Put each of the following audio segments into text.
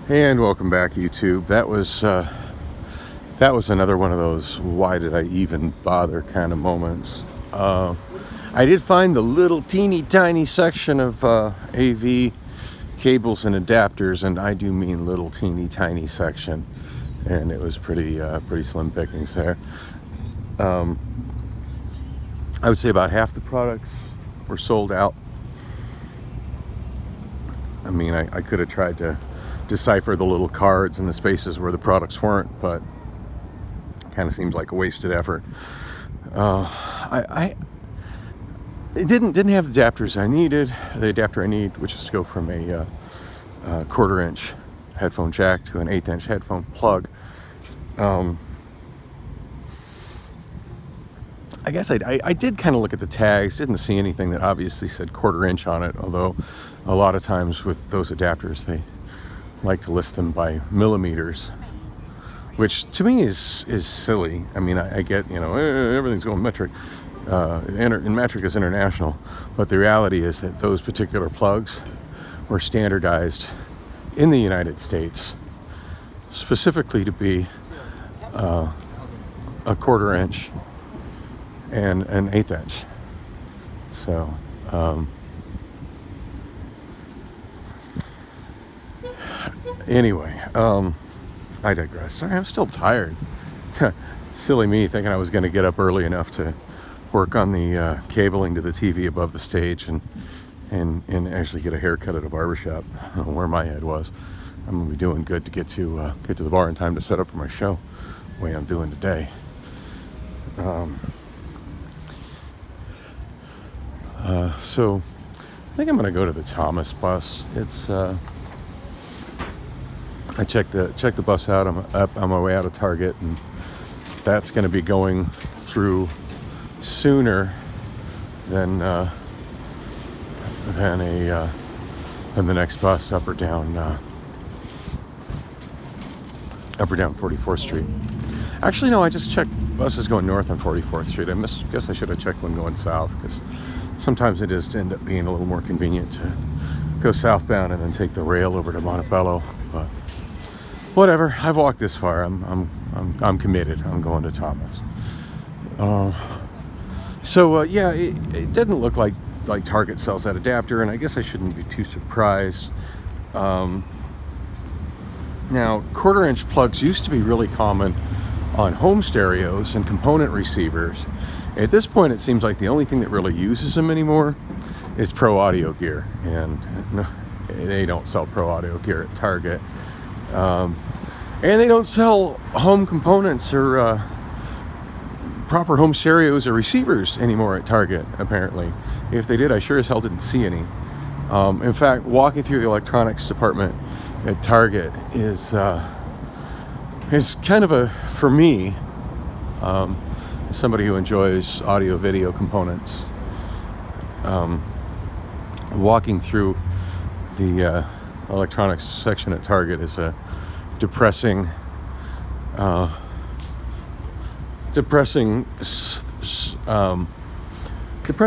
And welcome back, YouTube. That was another one of those why did I even bother kind of moments. I did find the little teeny tiny section of AV cables and adapters, and I do mean little teeny tiny section, and it was pretty slim pickings there. I would say about half the products were sold out. I mean, I could have tried to decipher the little cards in the spaces where the products weren't, but it kind of seems like a wasted effort. It didn't have the adapters I needed. The adapter I need, which is to go from a 1/4-inch headphone jack to an 1/8-inch headphone plug. I guess I did kind of look at the tags, didn't see anything that obviously said 1/4-inch on it, although a lot of times with those adapters they like to list them by millimeters, which to me is silly. I mean, I get, everything's going metric, and metric is international, but the reality is that those particular plugs were standardized in the United States specifically to be a 1/4-inch and an 1/8-inch. So anyway, I digress. Sorry, I'm still tired. Silly me, thinking I was going to get up early enough to work on the cabling to the TV above the stage and actually get a haircut at a barbershop. I don't know where my head was. I'm gonna be doing good to get to the bar in time to set up for my show, the way I'm doing today. So I think I'm gonna go to the Thomas bus. It's I checked the bus out. I'm up on my way out of Target, and that's going to be going through sooner than the next bus up or down 44th Street. Actually, no, I just checked buses going north on 44th Street. Guess I should have checked one going south, because sometimes it does end up being a little more convenient to go southbound and then take the rail over to Montebello. But whatever, I've walked this far. I'm committed. I'm going to Thomas. Yeah, it didn't look like Target sells that adapter, and I guess I shouldn't be too surprised. Now, 1/4-inch plugs used to be really common on home stereos and component receivers. At this point, it seems like the only thing that really uses them anymore is pro audio gear, and they don't sell pro audio gear at Target. And they don't sell home components or proper home stereos or receivers anymore at Target, apparently. If they did, I sure as hell didn't see any. In fact, walking through the electronics department at Target is kind of for me, somebody who enjoys audio video components, walking through the electronics section at Target is a depressing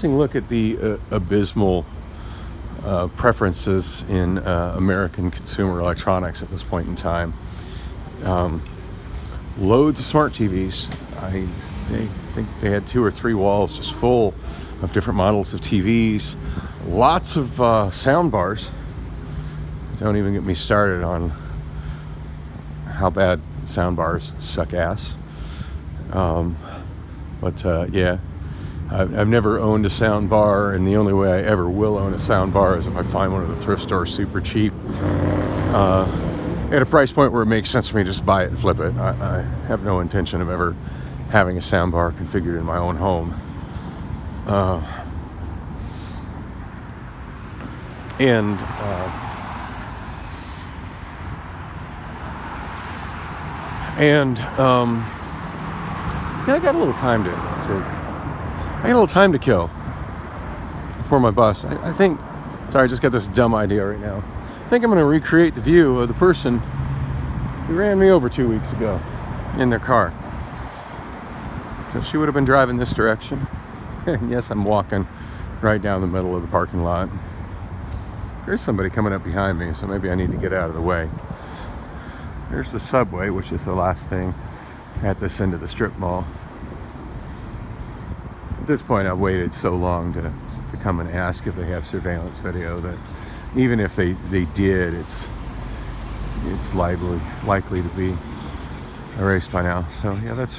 look at the abysmal preferences in American consumer electronics at this point in time. Loads of smart TVs. I think they had 2 or 3 walls just full of different models of TVs. Lots of sound bars. Don't even get me started on how bad sound bars suck ass. Yeah, I've never owned a sound bar, and the only way I ever will own a sound bar is if I find one at the thrift store super cheap, at a price point where it makes sense for me to just buy it and flip it. I have no intention of ever having a sound bar configured in my own home. I got a little time to kill for my bus. I think, sorry, I just got this dumb idea right now. I think I'm going to recreate the view of the person who ran me over 2 weeks ago in their car. So she would have been driving this direction. And yes, I'm walking right down the middle of the parking lot. There's somebody coming up behind me, so maybe I need to get out of the way. There's the subway, which is the last thing at this end of the strip mall. At this point, I've waited so long to come and ask if they have surveillance video that even if they did, it's likely to be erased by now. So yeah, that's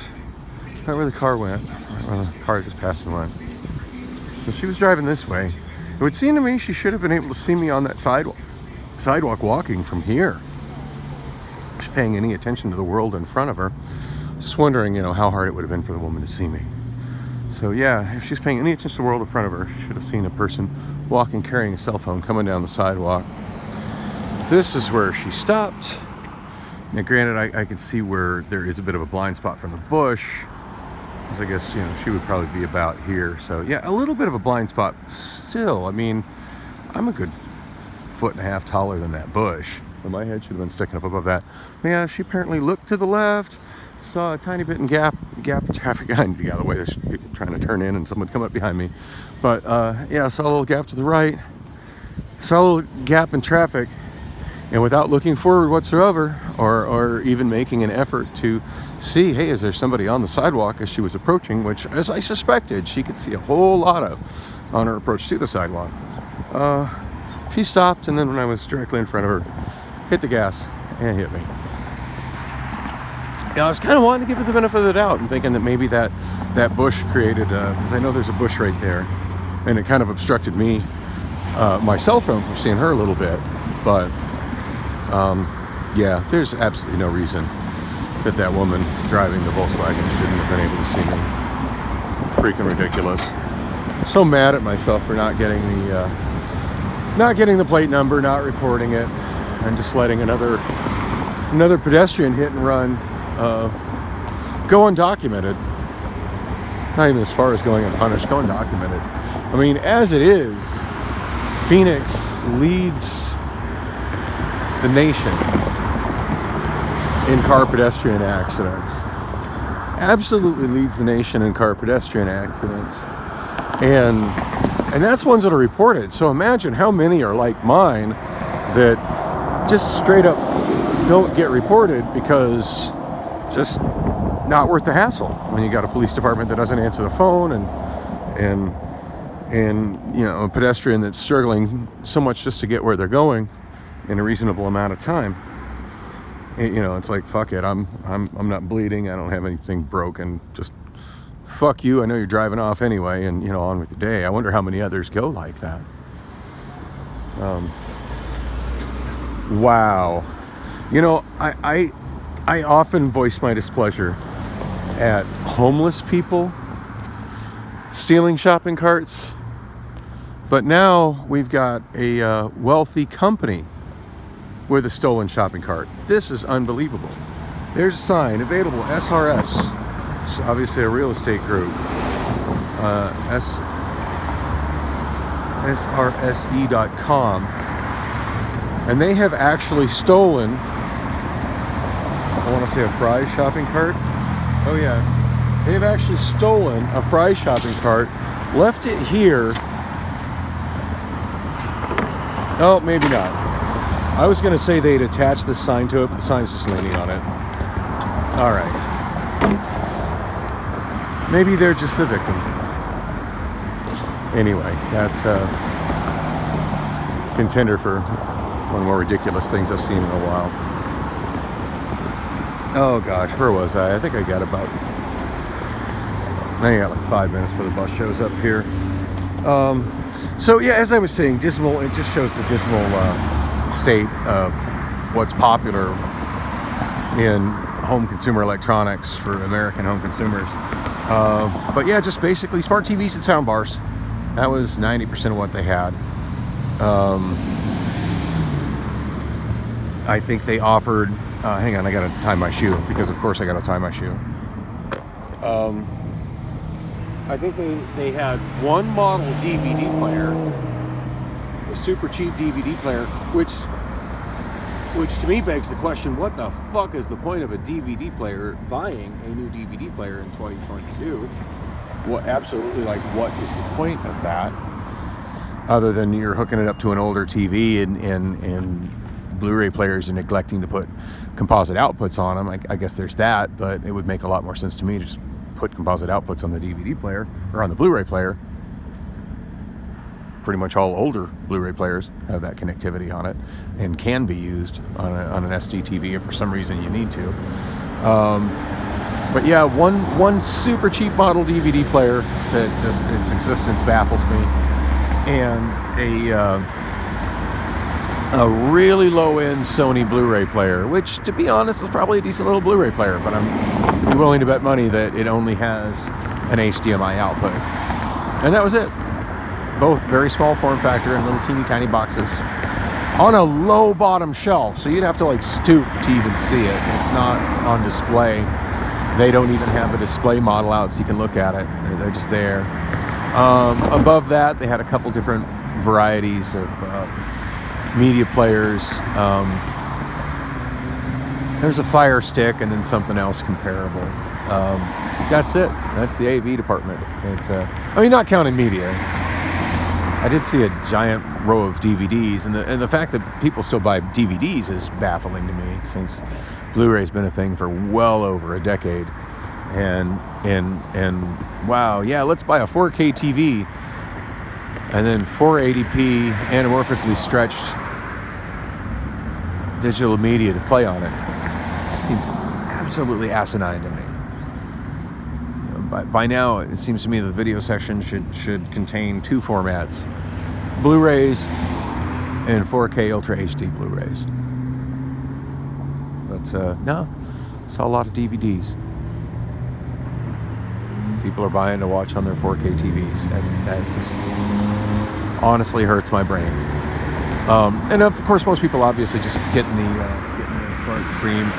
right where the car went. Right where the car just passed and went. So she was driving this way. It would seem to me she should have been able to see me on that sidewalk walking from here. She's paying any attention to the world in front of her. Just wondering, how hard it would have been for the woman to see me. So yeah, if she's paying any attention to the world in front of her, she should have seen a person walking, carrying a cell phone, coming down the sidewalk. This is where she stopped. Now granted, I can see where there is a bit of a blind spot from the bush, because I guess, she would probably be about here. So yeah, a little bit of a blind spot. Still, I mean, I'm a good 1.5 feet taller than that bush. So my head should have been sticking up above that. But yeah, she apparently looked to the left, saw a tiny bit in gap of traffic. I need to get out of the way. There's people trying to turn in and someone come up behind me. But yeah, saw a little gap to the right, saw a little gap in traffic, and without looking forward whatsoever, or even making an effort to see, hey, is there somebody on the sidewalk as she was approaching, which, as I suspected, she could see a whole lot of on her approach to the sidewalk. She stopped, and then when I was directly in front of her, hit the gas and hit me. Yeah, I was kind of wanting to give her the benefit of the doubt and thinking that maybe that bush created, because I know there's a bush right there, and it kind of obstructed me, my cell phone, from seeing her a little bit. But yeah, there's absolutely no reason that woman driving the Volkswagen shouldn't have been able to see me. Freaking ridiculous. So mad at myself for not getting the plate number, not reporting it, and just letting another pedestrian hit and run go undocumented. Not even as far as going unpunished, go undocumented. I mean, as it is, Phoenix leads the nation in car pedestrian accidents. Absolutely leads the nation in car pedestrian accidents. And that's ones that are reported. So imagine how many are like mine that just straight up don't get reported because just not worth the hassle when you got a police department that doesn't answer the phone and a pedestrian that's struggling so much just to get where they're going in a reasonable amount of time. It's like, fuck it, I'm not bleeding, I don't have anything broken, just fuck you, I know you're driving off anyway, and on with the day. I wonder how many others go like that. Wow. I often voice my displeasure at homeless people stealing shopping carts, but now we've got a wealthy company with a stolen shopping cart. This is unbelievable. There's a sign, available, SRS. It's obviously a real estate group. SRSE.com. And they have actually stolen, I want to say, a Fry's shopping cart. Oh yeah. They've actually stolen a Fry's shopping cart, left it here. Oh, maybe not. I was going to say they'd attach this sign to it, but the sign's just leaning on it. All right. Maybe they're just the victim. Anyway, that's a contender for one of the more ridiculous things I've seen in a while. Oh gosh, where was I? I think I got like 5 minutes before the bus shows up here. So yeah, as I was saying, dismal. It just shows the dismal state of what's popular in home consumer electronics for American home consumers. But yeah, just basically smart TVs and sound bars. That was 90% of what they had. I think they offered, hang on, I gotta tie my shoe, because of course I gotta tie my shoe. I think they had one model DVD player, a super cheap DVD player, which to me begs the question, what the fuck is the point of a DVD player, buying a new DVD player in 2022? What is the point of that? other than you're hooking it up to an older TV and Blu-ray players are neglecting to put composite outputs on them. I guess there's that, but it would make a lot more sense to me to just put composite outputs on the DVD player or on the Blu-ray player. Pretty much all older Blu-ray players have that connectivity on it and can be used on an SD TV if for some reason you need to. But yeah, one super cheap model DVD player that just its existence baffles me, and a really low-end Sony Blu-ray player, which, to be honest, is probably a decent little Blu-ray player, but I'm willing to bet money that it only has an HDMI output. And that was it. Both very small form factor in little teeny tiny boxes on a low bottom shelf, so you'd have to like stoop to even see it. It's not on display. They don't even have a display model out so you can look at it. They're just there. Above that, they had a couple different varieties of media players. There's a Fire Stick and then something else comparable. That's it. That's the AV department. I mean, not counting media. I did see a giant row of DVDs, and the fact that people still buy DVDs is baffling to me, since Blu-ray's been a thing for well over a decade. And wow, yeah, let's buy a 4K TV and then 480p anamorphically stretched digital media to play on it. It seems absolutely asinine to me. By now, it seems to me the video section should contain two formats: Blu-rays and 4K Ultra HD Blu-rays. But no, saw a lot of DVDs. People are buying to watch on their 4K TVs, and that just honestly hurts my brain. And of course, most people obviously just getting the smart stream.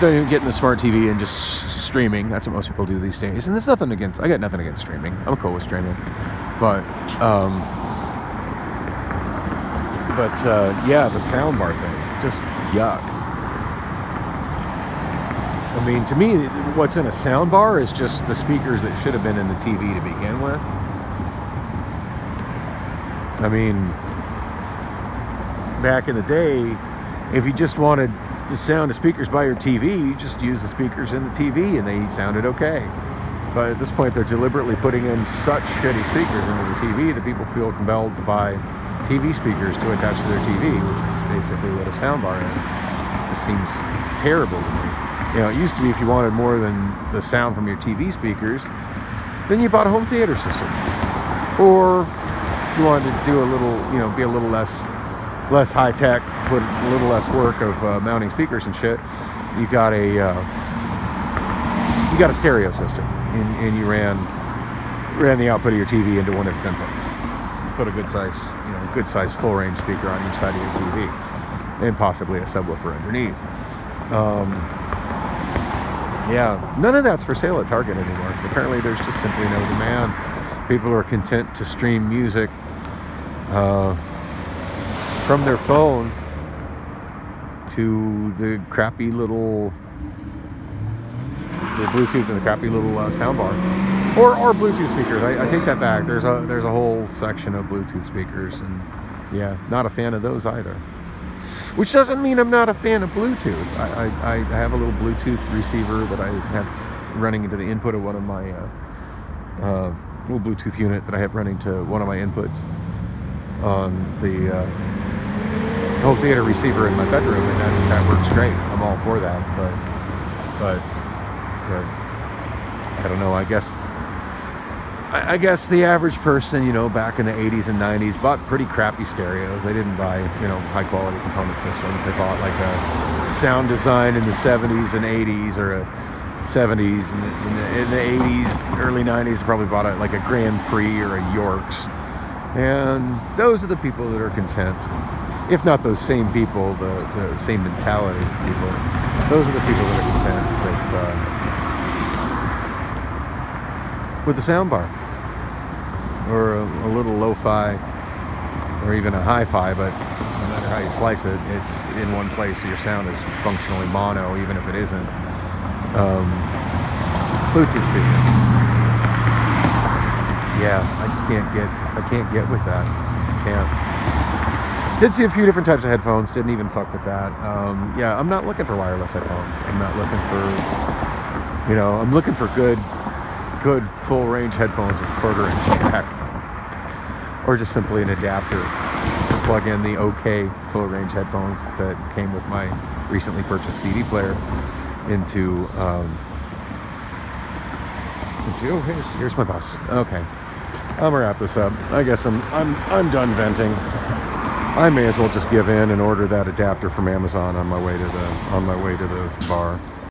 They're getting the smart TV and just streaming. That's what most people do these days. And there's nothing against. I got nothing against streaming. I'm cool with streaming, but yeah, the soundbar thing, just yuck. I mean, to me, what's in a soundbar is just the speakers that should have been in the TV to begin with. I mean, back in the day, if you just wanted the sound of speakers by your TV, you just use the speakers in the TV and they sounded okay. But at this point, they're deliberately putting in such shitty speakers into the TV that people feel compelled to buy TV speakers to attach to their TV, which is basically what a soundbar is. It seems terrible to me. You know, it used to be if you wanted more than the sound from your TV speakers, then you bought a home theater system. Or you wanted to do a little, you know, be a little less high tech, put a little less work of mounting speakers and shit. You got a stereo system, and you ran the output of your TV into one of its inputs. Put a good size full range speaker on each side of your TV, and possibly a subwoofer underneath. Yeah, none of that's for sale at Target anymore, because apparently there's just simply no demand. People are content to stream music from their phone to the crappy little Bluetooth and the crappy little soundbar, or Bluetooth speakers. I take that back. There's a whole section of Bluetooth speakers, and yeah, not a fan of those either. Which doesn't mean I'm not a fan of Bluetooth. I have a little Bluetooth receiver that I have running into the input of one of my little Bluetooth unit that I have running to one of my inputs on the home theater receiver in my bedroom, and that works great. I'm all for that, but I don't know. I guess the average person, you know, back in the 80s and 90s bought pretty crappy stereos. They didn't buy, you know, high quality component systems. They bought like a sound design in the 70s and 80s, or a 70s in the 80s, early 90s. Probably bought like a Grand Prix or a Yorks, and those are the people that are content. If not those same people, the same mentality people, those are the people that are content with the soundbar, or a little lo-fi, or even a hi-fi, but no matter how you slice it, it's in one place, so your sound is functionally mono, even if it isn't. Bluetooth speaker. Yeah, I can't get with that. I can't. Did see a few different types of headphones. Didn't even fuck with that. Yeah, I'm not looking for wireless headphones. I'm not looking for, I'm looking for good full range headphones with quarter-inch jack, or just simply an adapter to plug in the OK full range headphones that came with my recently purchased CD player into. Oh, here's my bus. Okay, I'm gonna wrap this up. I guess I'm done venting. I may as well just give in and order that adapter from Amazon on my way to the bar.